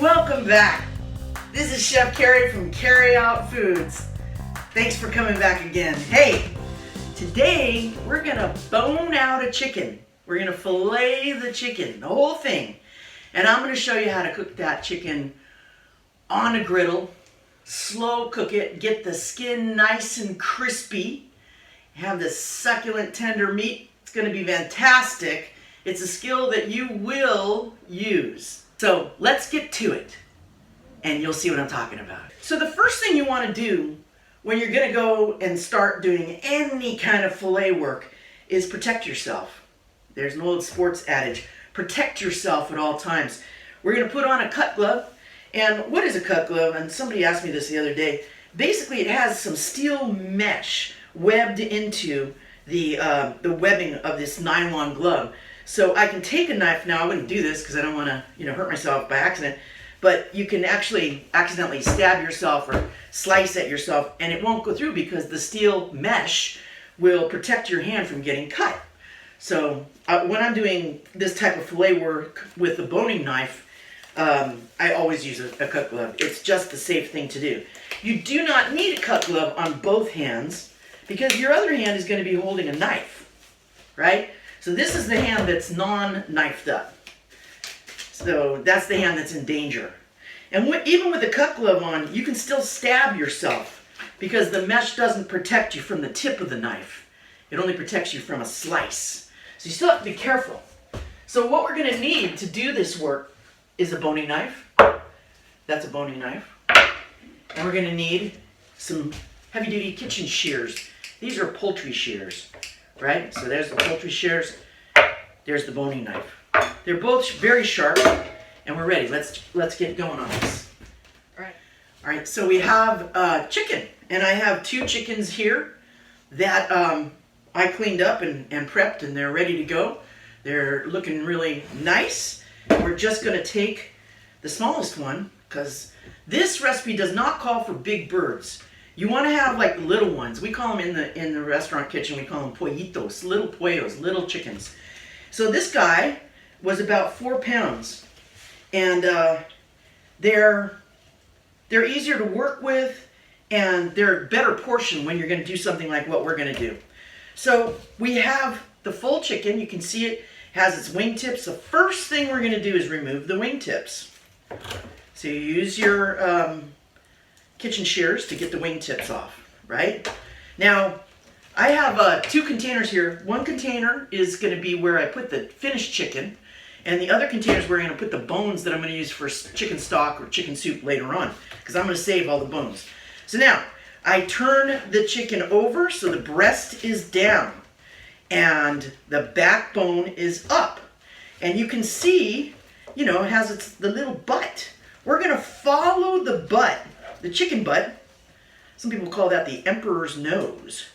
welcome back. This is Chef Kerry from Carry Out Foods. Thanks for coming back again. Hey, today we're gonna bone out a chicken. We're gonna fillet the chicken, the whole thing. And I'm gonna show you how to cook that chicken on a griddle. Slow cook it, get the skin nice and crispy. Have this succulent, tender meat. It's gonna be fantastic. It's a skill that you will use. So let's get to it, and you'll see what I'm talking about. So the first thing you want to do when you're going to go and start doing any kind of fillet work is protect yourself. There's an old sports adage, protect yourself at all times. We're going to put on a cut glove. And what is a cut glove? And somebody asked me this the other day. Basically, it has some steel mesh webbed into the webbing of this nylon glove. So I can take a knife now. I wouldn't do this because I don't want to, hurt myself by accident. But you can actually accidentally stab yourself or slice at yourself, and it won't go through because the steel mesh will protect your hand from getting cut. So when I'm doing this type of fillet work with a boning knife, I always use a cut glove. It's just the safe thing to do. You do not need a cut glove on both hands because your other hand is going to be holding a knife, right? So this is the hand that's non-knifed up. So that's the hand that's in danger. And even with the cut glove on, you can still stab yourself because the mesh doesn't protect you from the tip of the knife. It only protects you from a slice. So you still have to be careful. So what we're going to need to do this work is a boning knife. That's a boning knife. And we're going to need some heavy-duty kitchen shears. These are poultry shears, right? So there's the poultry shears. There's the boning knife. They're both very sharp, and we're ready. Let's get going on this. All right. So we have chicken, and I have 2 chickens here that I cleaned up and prepped, and they're ready to go. They're looking really nice. We're just going to take the smallest one because this recipe does not call for big birds. You want to have like little ones. We call them in the restaurant kitchen. We call them pollitos, little pollos, little chickens. So this guy was about 4 pounds, and they're easier to work with, and they're a better portion when you're going to do something like what we're going to do. So we have the full chicken. You can see it has its wingtips. The first thing we're going to do is remove the wingtips. So you use your kitchen shears to get the wingtips off, right? Now, I have 2 containers here. One container is going to be where I put the finished chicken, and the other container is where I'm going to put the bones that I'm going to use for chicken stock or chicken soup later on, because I'm going to save all the bones. So now, I turn the chicken over so the breast is down, and the backbone is up. And you can see, it has the little butt. We're going to follow the butt, the chicken butt. Some people call that the emperor's nose.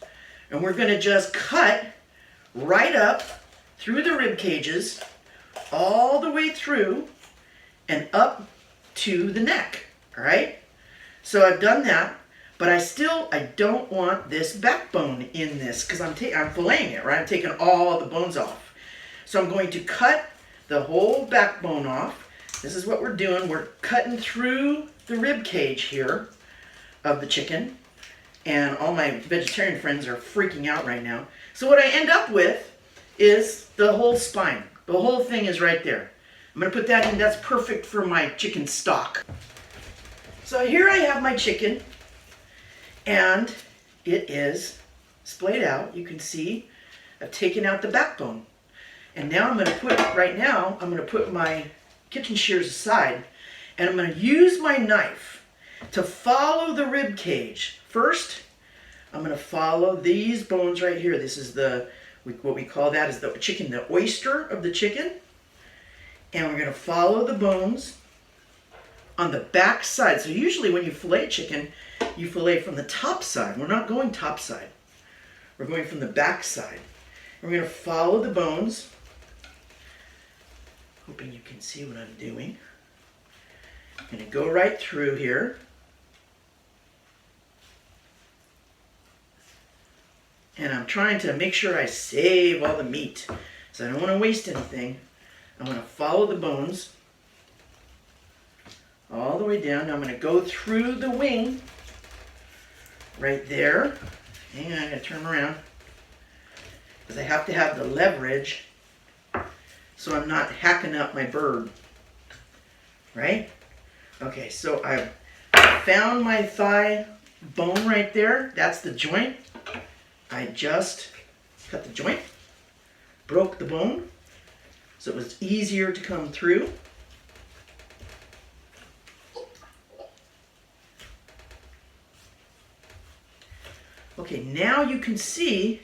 And we're going to just cut right up through the rib cages, all the way through and up to the neck, all right? So I've done that, but I don't want this backbone in this because I'm filleting it, right? I'm taking all the bones off. So I'm going to cut the whole backbone off. This is what we're doing. We're cutting through the rib cage here of the chicken. And all my vegetarian friends are freaking out right now. So what I end up with is the whole spine. The whole thing is right there. I'm going to put that in. That's perfect for my chicken stock. So here I have my chicken, and it is splayed out. You can see I've taken out the backbone. And now I'm going to put my kitchen shears aside, and I'm going to use my knife to follow the rib cage. First, I'm going to follow these bones right here. This is what we call that is the chicken, the oyster of the chicken. And we're going to follow the bones on the back side. So usually when you fillet chicken, you fillet from the top side. We're not going top side. We're going from the back side. We're going to follow the bones. Hoping you can see what I'm doing. I'm going to go right through here. And I'm trying to make sure I save all the meat. So I don't want to waste anything. I want to follow the bones all the way down. Now I'm going to go through the wing right there. Hang on, I'm going to turn around because I have to have the leverage so I'm not hacking up my bird. Right? Okay, so I've found my thigh bone right there. That's the joint. I just cut the joint, broke the bone, so it was easier to come through. Okay, now you can see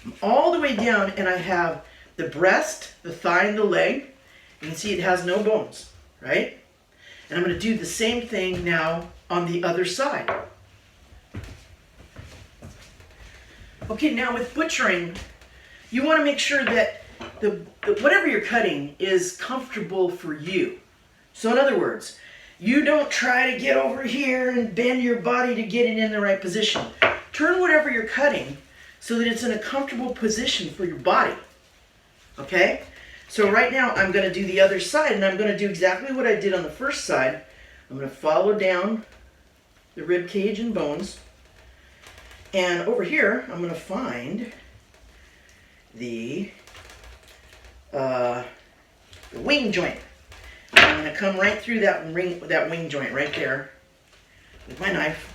I'm all the way down and I have the breast, the thigh, and the leg. You can see it has no bones, right? And I'm going to do the same thing now on the other side. Okay, now with butchering, you want to make sure that whatever you're cutting is comfortable for you. So in other words, you don't try to get over here and bend your body to get it in the right position. Turn whatever you're cutting so that it's in a comfortable position for your body. Okay? So right now I'm going to do the other side, and I'm going to do exactly what I did on the first side. I'm going to follow down the rib cage and bones. And over here, I'm going to find the wing joint. I'm going to come right through that wing joint right there with my knife.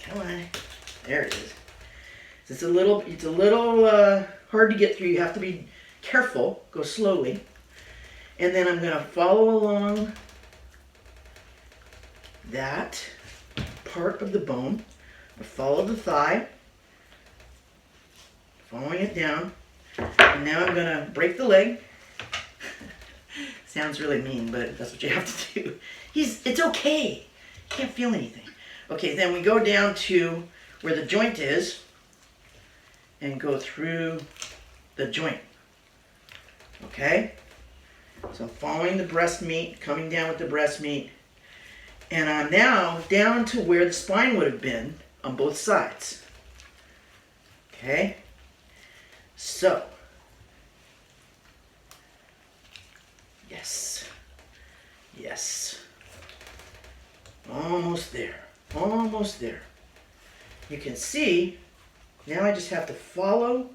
Come on, there it is. It's a little hard to get through. You have to be careful. Go slowly. And then I'm going to follow along that part of the bone. I follow the thigh, following it down, and now I'm going to break the leg. Sounds really mean, but that's what you have to do. It's okay. You can't feel anything. Okay, then we go down to where the joint is and go through the joint. Okay? So I'm following the breast meat, coming down with the breast meat, and I'm now down to where the spine would have been on both sides. Okay? So, yes. Yes. Almost there. Almost there. You can see, now I just have to follow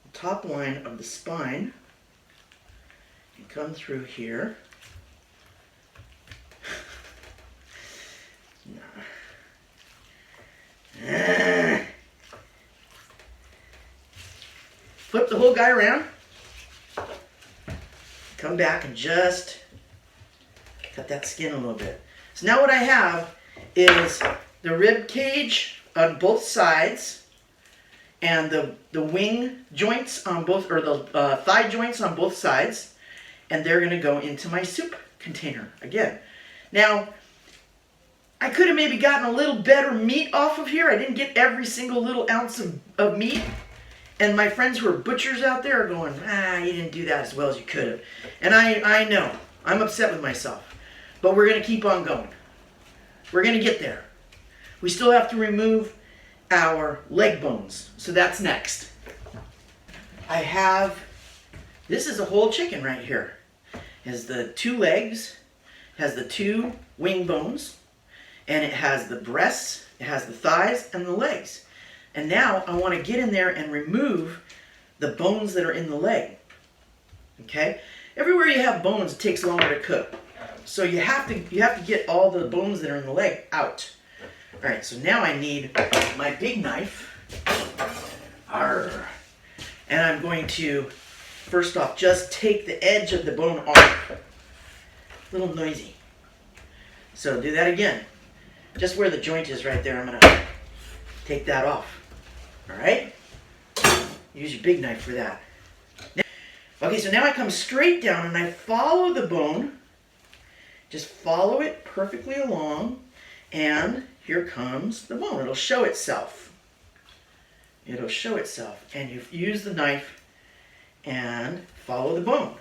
the top line of the spine and come through here. Flip the whole guy around. Come back and just cut that skin a little bit. So now what I have is the rib cage on both sides and the wing joints on both, or the thigh joints on both sides, and they're going to go into my soup container again. Now, I could have maybe gotten a little better meat off of here. I didn't get every single little ounce of meat. And my friends who are butchers out there are going, you didn't do that as well as you could have. And I know. I'm upset with myself. But we're going to keep on going. We're going to get there. We still have to remove our leg bones. So that's next. This is a whole chicken right here. It has the 2 legs, has the 2 wing bones, and it has the breasts, it has the thighs, and the legs. And now I want to get in there and remove the bones that are in the leg. Okay? Everywhere you have bones, it takes longer to cook. So you have to get all the bones that are in the leg out. All right, so now I need my big knife. Arr. And I'm going to, first off, just take the edge of the bone off. A little noisy. So do that again. Just where the joint is right there, I'm going to take that off. All right? Use your big knife for that. Okay, so now I come straight down and I follow the bone. Just follow it perfectly along. And here comes the bone. It'll show itself. It'll show itself. And you use the knife and follow the bone.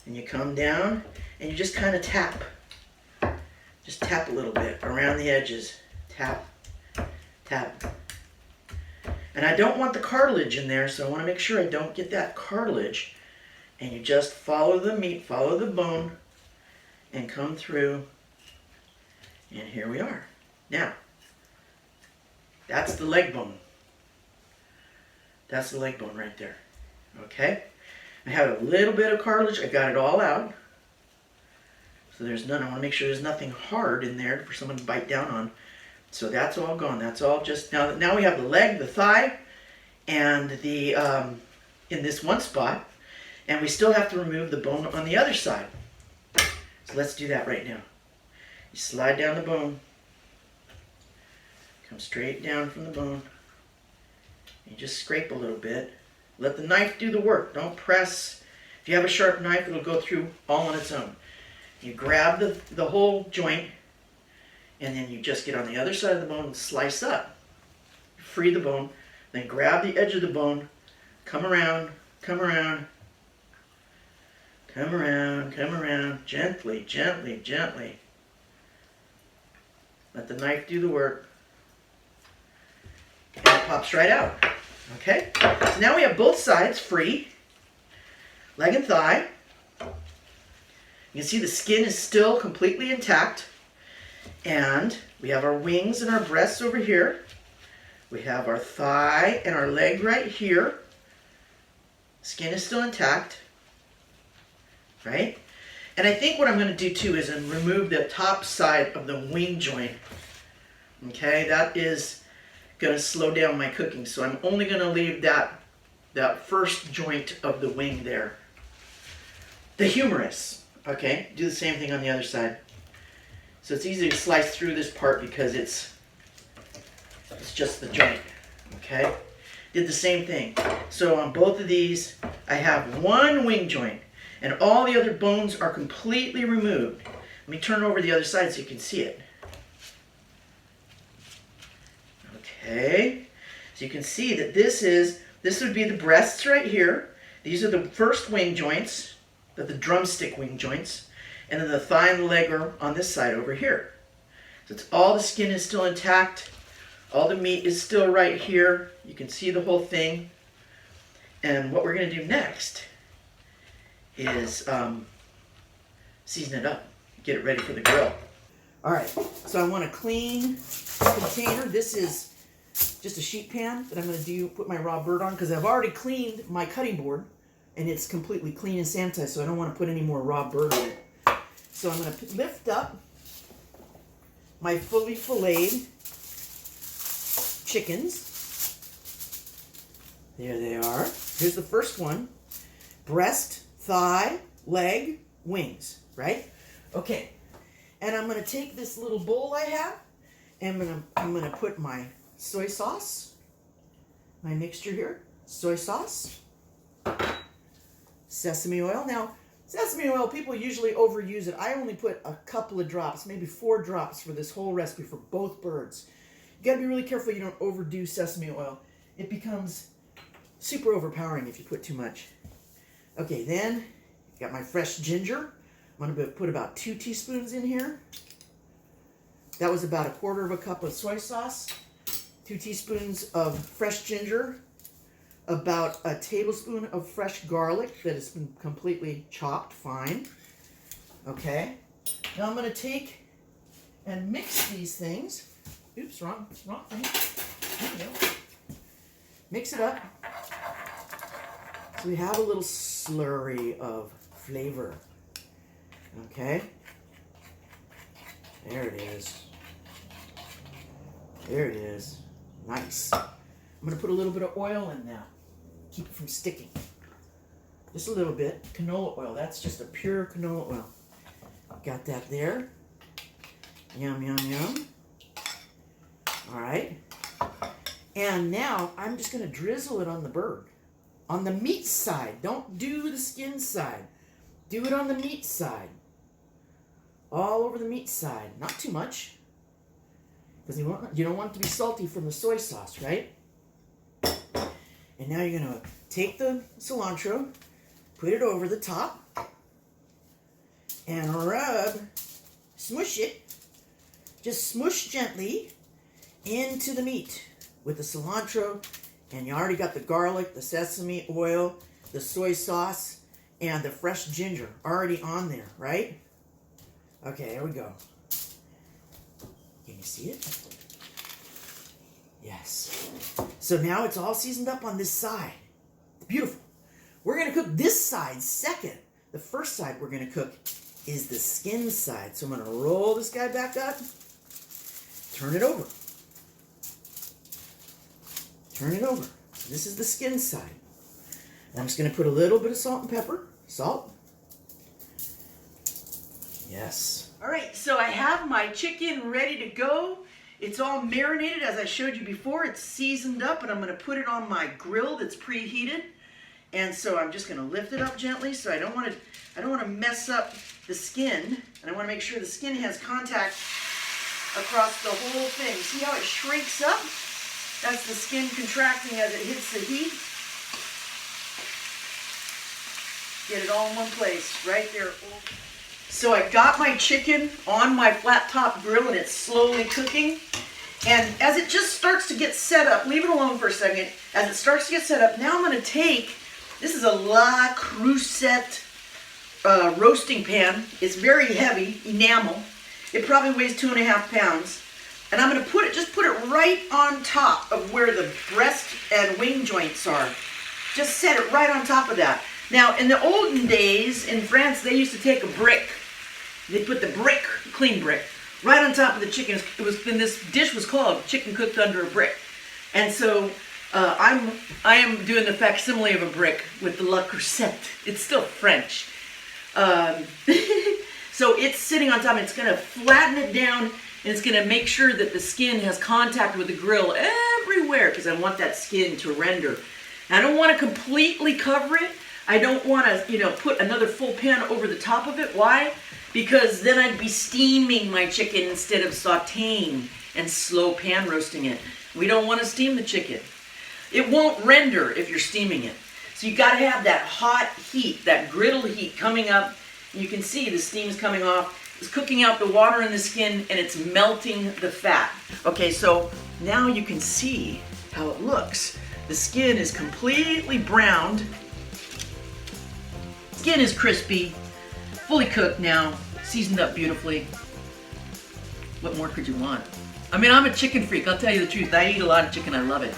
And you come down and you just kind of tap. Just tap a little bit around the edges. Tap, tap. And I don't want the cartilage in there, so I want to make sure I don't get that cartilage. And you just follow the meat, follow the bone, and come through, and here we are. Now, that's the leg bone. That's the leg bone right there. Okay? I have a little bit of cartilage. I got it all out. So there's none. I want to make sure there's nothing hard in there for someone to bite down on. So that's all gone. That's all just, now we have the leg, the thigh, and the, in this one spot. And we still have to remove the bone on the other side. So let's do that right now. You slide down the bone. Come straight down from the bone. You just scrape a little bit. Let the knife do the work. Don't press. If you have a sharp knife, it'll go through all on its own. You grab the whole joint, and then you just get on the other side of the bone and slice up. Free the bone. Then grab the edge of the bone. Come around, come around. Come around, come around. Gently, gently, gently. Let the knife do the work. And it pops right out. Okay? So now we have both sides free. Leg and thigh. You can see the skin is still completely intact. And we have our wings and our breasts over here. We have our thigh and our leg right here. Skin is still intact. Right? And I think what I'm going to do too is remove the top side of the wing joint. Okay? That is going to slow down my cooking. So I'm only going to leave that first joint of the wing there. The humerus. Okay? Do the same thing on the other side. So it's easy to slice through this part because it's just the joint. Okay? Did the same thing. So on both of these, I have one wing joint. And all the other bones are completely removed. Let me turn over the other side so you can see it. Okay. So you can see that this would be the breasts right here. These are the first wing joints, the drumstick wing joints. And then the thigh and the leg are on this side over here. So it's all the skin is still intact. All the meat is still right here. You can see the whole thing. And what we're going to do next is season it up, get it ready for the grill. All right, so I want a clean container. This is just a sheet pan that I'm going to put my raw bird on because I've already cleaned my cutting board and it's completely clean and sanitized, so I don't want to put any more raw bird on it. So I'm going to lift up my fully filleted chickens. There they are. Here's the first one. Breast, thigh, leg, wings, right? Okay. And I'm going to take this little bowl I have, and I'm going to put my soy sauce, my mixture here, soy sauce, sesame oil. Now, sesame oil, people usually overuse it. I only put a couple of drops, maybe 4 drops for this whole recipe for both birds. You got to be really careful you don't overdo sesame oil. It becomes super overpowering if you put too much. Okay, then got my fresh ginger. I'm going to put about 2 teaspoons in here. That was about 1/4 cup of soy sauce, 2 teaspoons of fresh ginger, about a tablespoon of fresh garlic that has been completely chopped fine. Okay, now I'm going to take and mix these things. Oops, wrong thing. There we go. Mix it up so we have a little slurry of flavor. Okay, there it is. There it is. Nice. I'm going to put a little bit of oil in now. Keep it from sticking. Just a little bit. Canola oil. That's just a pure canola oil. Got that there. Yum, yum, yum. All right. And now I'm just going to drizzle it on the bird. On the meat side. Don't do the skin side. Do it on the meat side. All over the meat side. Not too much. Because you don't want it to be salty from the soy sauce, right? And now you're going to take the cilantro, put it over the top, and smush it, just smush gently into the meat with the cilantro. And you already got the garlic, the sesame oil, the soy sauce, and the fresh ginger already on there, right? Okay, here we go. Can you see it? Yes. So now it's all seasoned up on this side. Beautiful. We're going to cook this side second. The first side we're going to cook is the skin side. So I'm going to roll this guy back up. Turn it over. Turn it over. This is the skin side. And I'm just going to put a little bit of salt and pepper. Salt. Yes. All right, so I have my chicken ready to go. It's all marinated as I showed you before. It's seasoned up, and I'm going to put it on my grill that's preheated. And so I'm just going to lift it up gently. So I don't want to mess up the skin, and I want to make sure the skin has contact across the whole thing. See how it shrinks up? That's the skin contracting as it hits the heat. Get it all in one place, right there. So I got my chicken on my flat top grill, and it's slowly cooking. And as it just starts to get set up, leave it alone for a second. As it starts to get set up, now I'm going to take, this is a La Creuset roasting pan. It's very heavy, enamel. It probably weighs 2.5 pounds. And I'm going to just put it right on top of where the breast and wing joints are. Just set it right on top of that. Now, in the olden days, in France, they used to take a brick. They put the brick, clean brick, right on top of the chicken. And this dish was called chicken cooked under a brick. And so I am doing the facsimile of a brick with the La Creuset. It's still French. So it's sitting on top, and it's going to flatten it down, and it's going to make sure that the skin has contact with the grill everywhere, because I want that skin to render. And I don't want to completely cover it. I don't want to, put another full pan over the top of it. Why? Because then I'd be steaming my chicken instead of sauteing and slow pan roasting it. We don't want to steam the chicken. It won't render if you're steaming it. So you got to have that hot heat, that griddle heat coming up. You can see the steam's coming off. It's cooking out the water in the skin, and it's melting the fat. Okay, so now you can see how it looks. The skin is completely browned. Skin is crispy, fully cooked now, seasoned up beautifully. What more could you want? I mean, I'm a chicken freak, I'll tell you the truth. I eat a lot of chicken, I love it.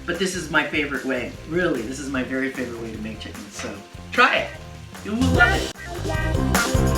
But this is my favorite way. Really, this is my very favorite way to make chicken. So try it. You will love it.